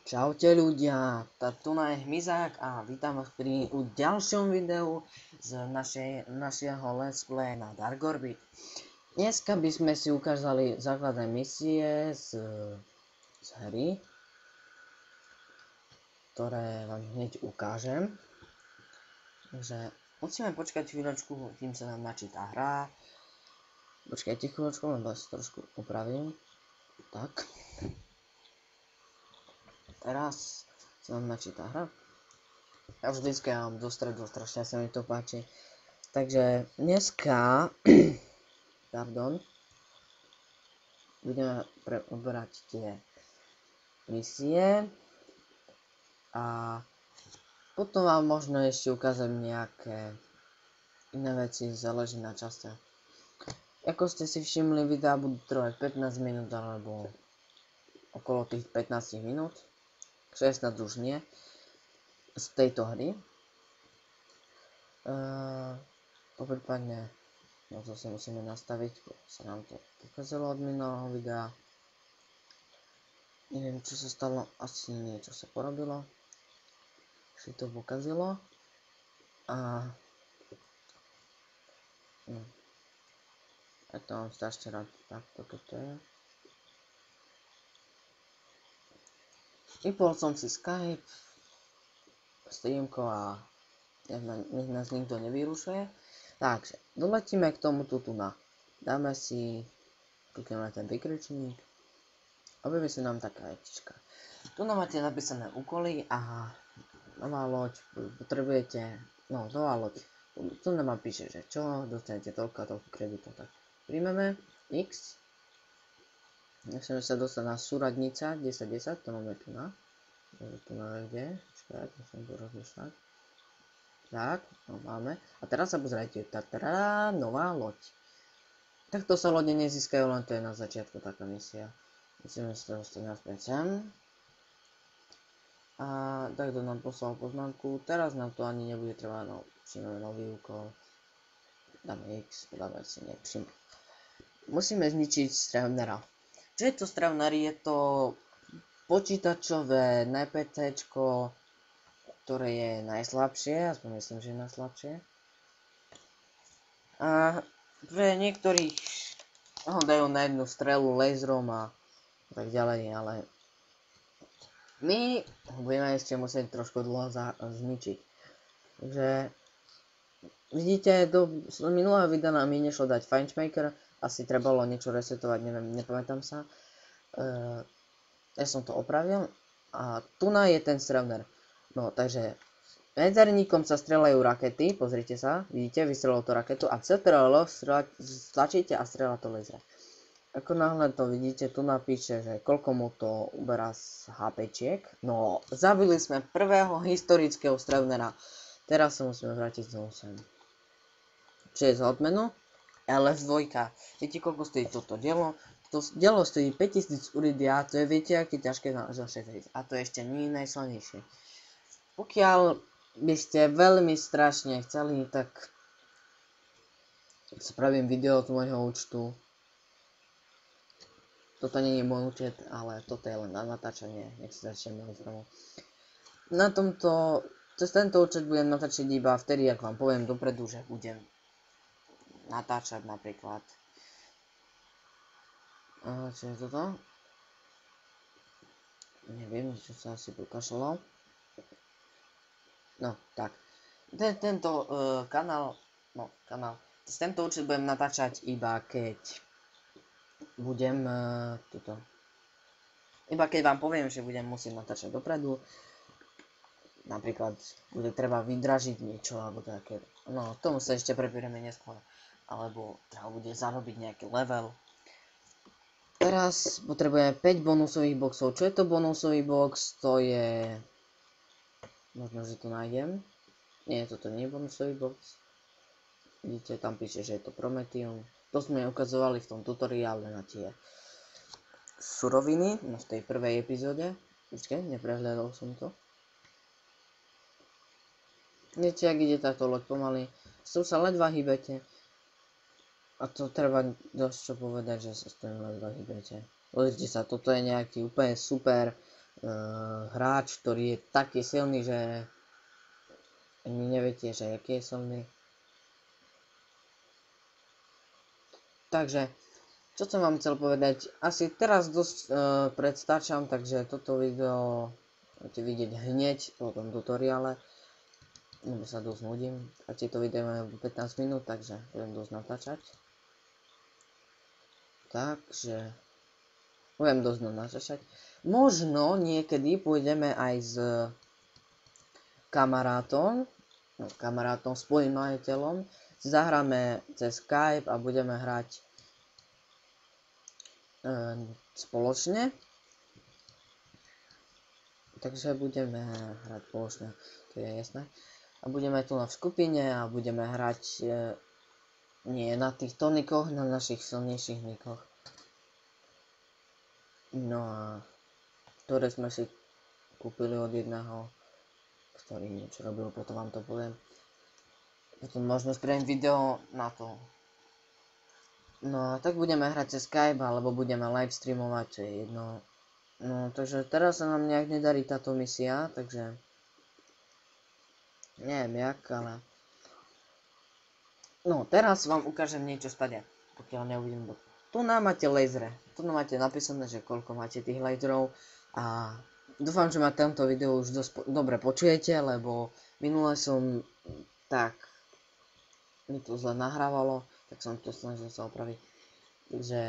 Čaute ľudia, tu je Hmyzák a vítam vás pri ďalšom videu z našeho let's play na Dark Orbit. Dneska by sme si ukázali základné misie z hry, ktoré vám hneď ukážem. Takže musíme počkať chvíľočku, kým sa nám načíta hra. Počkajte chvíľočku, lebo si trošku upravím. Tak. Teraz sa nám načíta hra. Ja už vždycky mám do stredu, strašne sa mi to páči. Takže dneska budeme preoberať tie misie a potom vám možno ešte ukázam nejaké iné veci, záleží na čase. Ako ste si všimli, videá budú trvať 15 minút alebo okolo tých 15 minút. 16 už nie, z tejto hry. Poprípadne, no to si musíme nastaviť, sa nám to pokazilo od minulého videa. Neviem, čo sa stalo, asi niečo sa porobilo. Si to pokazilo. A ja to mám strašne rád, takto toto je. Vypol som si Skype, streamko a nech nás nikto nevyrušuje. Takže, doletíme k tomu tu na. Dáme si, klikneme na ten vykričník. Objaví sa nám taká vetička. Tu nám máte napísané úkoly a nová loď, potrebujete, nová loď. Tu nám píše, že čo, dostanete toľko a toľko kreditov. Tak príjmeme X. Nechceme sa dostať na súradnica 1010, to máme tu na. Tu na kde? Počkaj, musím to rozmýšľať. Tak, no máme. A teraz sa pozrite, nová loď. Takto sa lode nezískajú, len to je na začiatku taká misia. Musíme sa dostať naspäť sem. A takto nám poslal poznámku. Teraz nám to ani nebude trvať, přijmeme nový úkol. Dáme X, dáme si nepřijme. Musíme zničiť Strevnera. Čo je to Strevner? Je to počítačové NPCčko, ktoré je najslabšie, aspoň myslím, že je najslabšie. A pre niektorých ho dajú na jednu strelu laserom a tak ďalej, ale my ho budeme ešte musieť trošku dlho zničiť. Takže vidíte, do minulého videa nám mi nešlo dať Feinschmecker, asi trebalo niečo resetovať, neviem, nepamätám sa. Ja som to opravil a tu je ten Strevner. No, takže medzerníkom sa strelajú rakety, pozrite sa, vidíte, vystrelilo to raketu a CTRL stlačíte a strela to laser. Ako náhle to vidíte, tu napíše, že koľko mu to uberá z HPčiek. No, zabili sme prvého historického Strevnera. Teraz sa musíme vrátiť znovu sem. Čo je za odmenu? LS2. Viete, koľko stojí toto dielo? To dielo stojí 5000 uridia, to je, viete, aké ťažké zašetriť. A to ešte nie je najsilnejšie. Pokiaľ by ste veľmi strašne chceli, tak spravím video z môjho účtu. Toto nie je môj účet, ale toto je len na natáčanie, nech si začneme znovu. Na tomto, cez tento účet budem natáčať iba vtedy, ak vám poviem dopredu, že budem natáčať napríklad. Čo je toto? Neviem, čo sa asi pokašľalo. No, tak. Tento kanál, z tento účet budem natáčať iba keď budem iba keď vám poviem, že budem musieť natáčať dopredu. Napríklad bude treba vydražiť niečo alebo také. No, tomu sa ešte preberieme neskôr. Alebo treba bude zarobiť nejaký level. Teraz potrebujeme 5 bonusových boxov. Čo je to bonusový box? To je... Možno, že to nájdem. Nie, toto nie je bonusový box. Vidíte, tam píše, že je to Prometheum. To sme ukazovali v tom tutoriále na tie suroviny, v tej prvej epizóde. Počkaj, neprehľadol som to. Viete, ak ide táto loď pomaly. S tou sa ledva hýbete. A to treba dosť čo povedať, že sa s tým ledva hýbete. Pozrite sa, toto je nejaký úplne super hráč, ktorý je taký silný, že ani neviete, že aký je silný. Takže, čo som vám chcel povedať, asi teraz dosť predstačam, takže toto video budete vidieť hneď po tom tutoriále, lebo sa dosť nudím, a tieto video majú 15 minút, takže budem dosť natáčať. Takže budem dosť natáčať. Možno niekedy pôjdeme aj s kamarátom, svojím majiteľom, zahráme cez Skype a budeme hrať spoločne. Takže budeme hrať spoločne, to je jasné. A budeme tu v skupine a budeme hrať nie na týchto nikoch, na našich silnejších nikoch. No a ktoré sme si kúpili od jedného, ktorý niečo robil, potom vám to poviem. Potom možno spravím video na to. No a tak budeme hrať cez Skype, alebo budeme live streamovať, čo je jedno. No takže teraz sa nám nejak nedarí táto misia, takže neviem jak, ale no teraz vám ukážem niečo stade, pokiaľ neuvidím bod. Tu nám máte lasery, tu nám máte napísané, že koľko máte tých laserov a dúfam, že ma tento video už dosť dobre počujete, lebo minule som tak mi to zle nahrávalo, tak som to snažil sa opraviť. Takže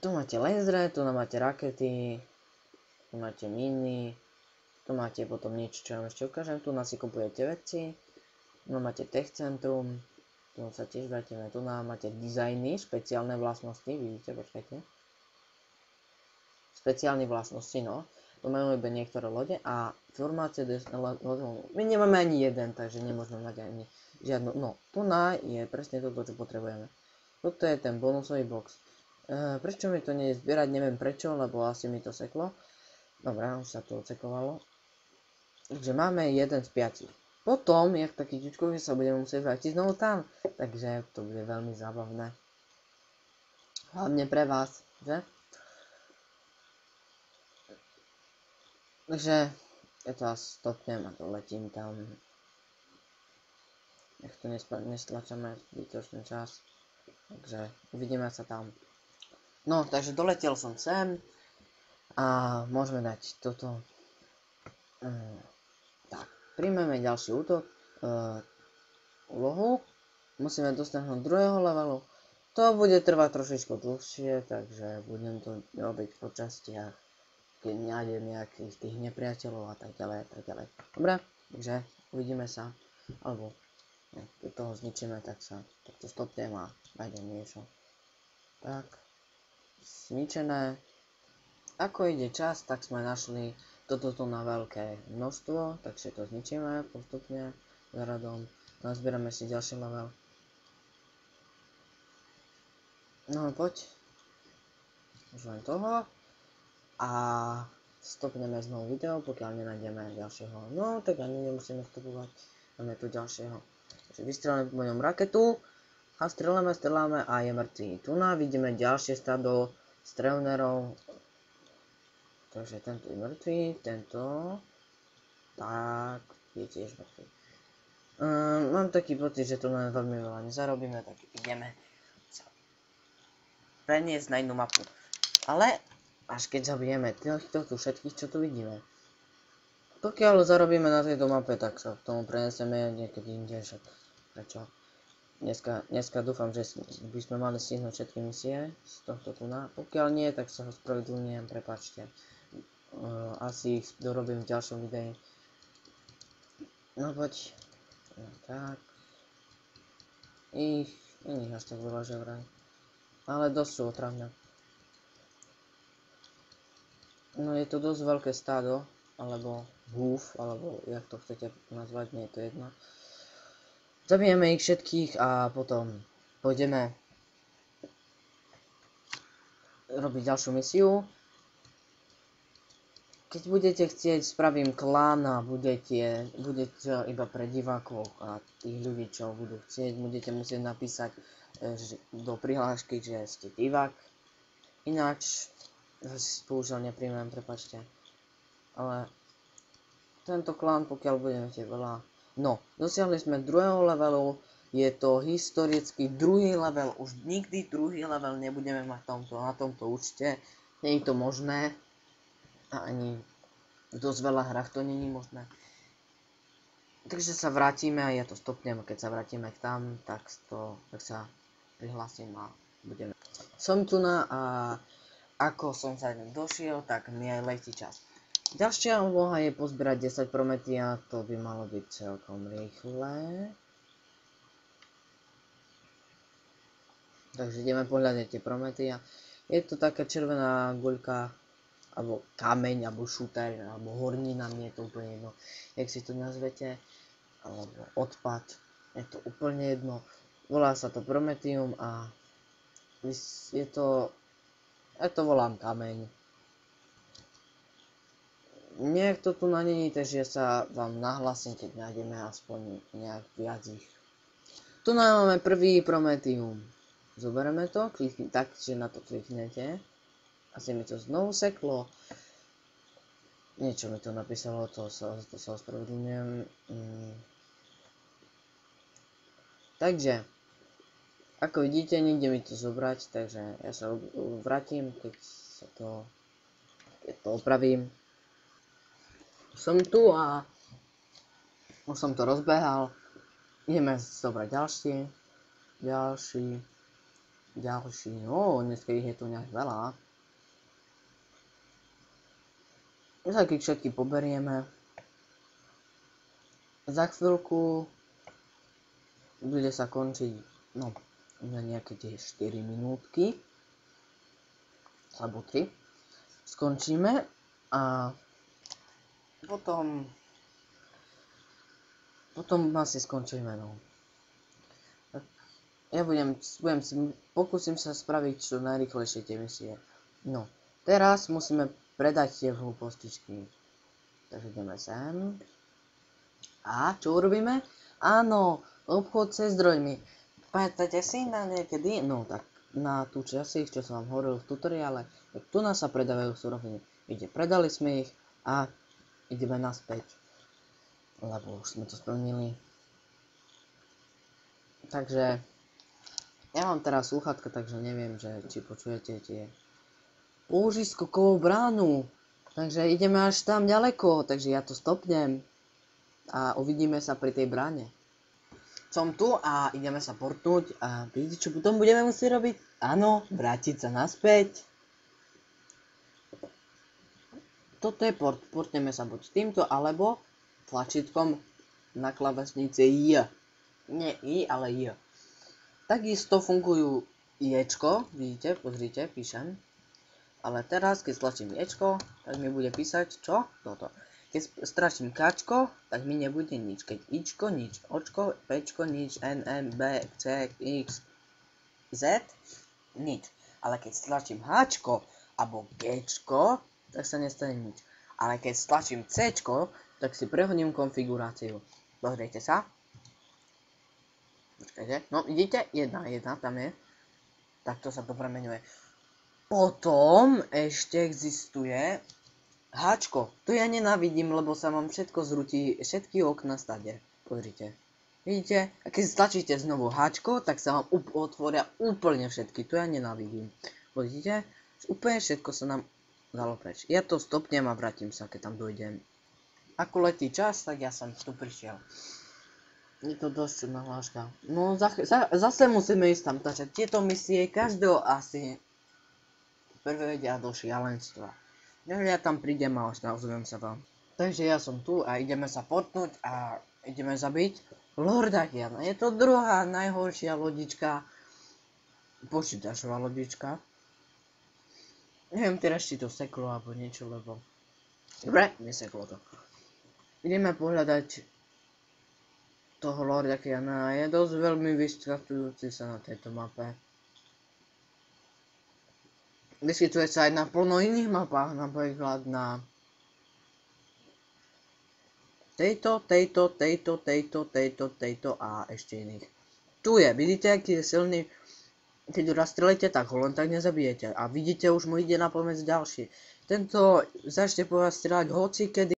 tu máte lasery, tu máte rakety, tu máte miny, tu máte potom niečo, čo vám ešte ukážem, tu si kupujete veci, tu máte tech centrum, tu sa tiež vrátime, tu máte dizajny, špeciálne vlastnosti, vidíte, počkajte. Špeciálne vlastnosti, no, tu majú iba niektoré lode a formácie, my nemáme ani jeden, takže nemôžeme mať ani žiadnu, no, tu je presne toto, čo potrebujeme. Toto je ten bonusový box. Prečo mi to nie je zbierať, neviem prečo, lebo asi mi to seklo. Dobre, už sa to odsekovalo. Takže máme jeden z 5. Potom, jak taký ťučkový, sa budeme musieť vrátiť znovu tam. Takže to bude veľmi zábavné. Hlavne pre vás, že? Takže ja to asi stopnem a doletím tam. Nech to nestlačame zbytočný čas. Takže uvidíme sa tam. No, takže doletel som sem a môžeme dať toto. Tak, príjmeme ďalší útok, úlohu. Musíme dosiahnuť druhého levelu. To bude trvať trošičku dlhšie, takže budem to robiť po častiach, keď nájdem nejakých tých nepriateľov a tak ďalej, tak ďalej. Dobre, takže uvidíme sa, alebo keď toho zničíme, tak sa takto stopnem a nájdem niečo. Tak. Zničené. Ako ide čas, tak sme našli toto na veľké množstvo, takže to zničíme postupne za radom. Nazbierame si ďalší level. No poď. Už len toho. A stopneme znovu video, pokiaľ nenájdeme ďalšieho. No tak ani nemusíme stopovať. Máme tu ďalšieho. Takže vystrelíme po ňom raketu. A streláme a je mŕtvý. Tu vidíme ďalšie stado strelnerov. Takže tento je mŕtvý, tento tak je tiež mŕtvý. Mám taký pocit, že tu len veľmi veľa nezarobíme, tak ideme sa preniesť na inú mapu. Ale až keď zabijeme týchto tu všetkých, čo tu vidíme. Pokiaľ zarobíme na tejto mape, tak sa k tomu prenesieme niekedy inde. Prečo? Dneska dúfam, že by sme mali stihnúť všetky misie z tohto tu. Pokiaľ nie, tak sa ho spravedlňujem, prepáčte. Asi ich dorobím v ďalšom videi. No poď. No tak. Není ich až tak veľa, že vraj. Ale dosť sú otravné. No je to dosť veľké stádo, alebo húf, alebo jak to chcete nazvať, nie je to jedno. Zabijeme ich všetkých a potom pôjdeme robiť ďalšiu misiu. Keď budete chcieť, spravím klán a budete iba pre divákov a tých ľudí, čo budú chcieť, budete musieť napísať do prihlášky, že ste divák. Ináč, použiaľ nepríjmem, prepáčte. ale tento klán, pokiaľ budeme mať veľa... No, dosiahli sme 2. levelu, je to historicky 2. level, už nikdy 2. level nebudeme mať na tomto účte, nie je to možné, a ani v dosť veľa hrách to nie je možné. Takže sa vrátime a ja to stopnem, keď sa vrátime k tam, tak sa prihlásim a budeme. Som tu a ako som sa došiel, tak mi aj letí čas. Ďalšia úloha je pozbierať 10 Prometia, to by malo byť celkom rýchle. Takže ideme pohľadať tie Prometia. Je to taká červená guľka, alebo kameň, alebo šúter, alebo hornina, nie je to úplne jedno, jak si to nazvete, alebo odpad, je to úplne jedno. Volá sa to Prometium a ja to volám kameň. Nech to tu není, takže sa vám nahlasím, keď nájdeme aspoň nejak viac ich. Tu máme prvý Prometium. Zoberieme to, takže na to kliknete. Asi mi to znovu seklo. Niečo mi to napísalo, to sa ospravedlňujem. Takže, ako vidíte, nejde mi to zobrať, takže ja sa vrátim, keď to opravím. Som tu a už som to rozbehal. Ideme zobrať ďalší, dneska ich je tu nejak veľa. Tak ich všetky poberieme. Za chvíľku bude sa končiť, na nejaké tie 4 minútky, alebo 3. Skončíme a potom asi skončíme, Tak ja pokúsim sa spraviť čo najrýchlejšie tie misie. Teraz musíme predať tie hlúpostičky. Takže ideme sem. A čo urobíme? Áno, obchod se zdrojmi. Pamätáte si na niekedy? Tak na tú časť, čo som vám hovoril v tutoriále, tak tu nás sa predávajú suroviny. Predali sme ich a ideme naspäť. Lebo už sme to splnili. Takže ja mám teraz slúchatka, takže neviem, či počujete tie. Použij skokovú bránu. Takže ideme až tam ďaleko, takže ja to stopnem. A uvidíme sa pri tej bráne. Som tu a ideme sa portnúť a vidíte, čo potom budeme musieť robiť? Áno, vrátiť sa naspäť. Toto je port. Portneme sa buď týmto, alebo tlačítkom na klávesnici J. Nie I, ale J. Takisto fungujú Jčko, vidíte, pozrite, píšem. Ale teraz, keď stlačím Jčko, tak mi bude písať čo? Toto. Keď stlačím Kčko, tak mi nebude nič. Keď Ičko, nič. Očko, Pčko, nič. N, M, B, C, X, Z, nič. Ale keď stlačím Hčko, alebo Gčko, tak sa nestane nič. Ale keď stlačím Cčko, tak si prehodím konfiguráciu. Pozrite sa. Počkajte. Vidíte? 1 tam je. Takto sa to premenuje. Potom ešte existuje Hčko. To ja nenávidím, lebo sa vám všetko zrúti, všetky okna stade. Pozrite. Vidíte? A keď stlačíte znovu Hčko, tak sa vám otvoria úplne všetky. To ja nenávidím. Vidíte? Úplne všetko sa nám dalo preč. Ja to stopnem a vrátim sa, keď tam dojdem. Ako letí čas, tak ja som tu prišiel. Je to dosť čudná hláška. Zase musíme ísť tam tačať. Tieto misie každého asi prevedia do šialenstva. Ja tam prídem a ozvem sa vám. Takže ja som tu a ideme sa potnúť a ideme zabiť Lorda Kiana. Je to druhá najhoršia lodička. Počítačová lodička. Neviem teraz, či to seklo alebo niečo, lebo... Dobre, neseklo to. Ideme pohľadať toho Lorda Kiana. Je dosť veľmi vyskytujúci sa na tejto mape. Vyskytuje sa aj na plno iných mapách, napríklad na tejto a ešte iných. Tu je, vidíte, aký je silný. Keď ho rastrelíte, tak ho len tak nezabijete. A vidíte, už mu ide na pomec ďalší. Tento začne po vás strieľať hoci kedy.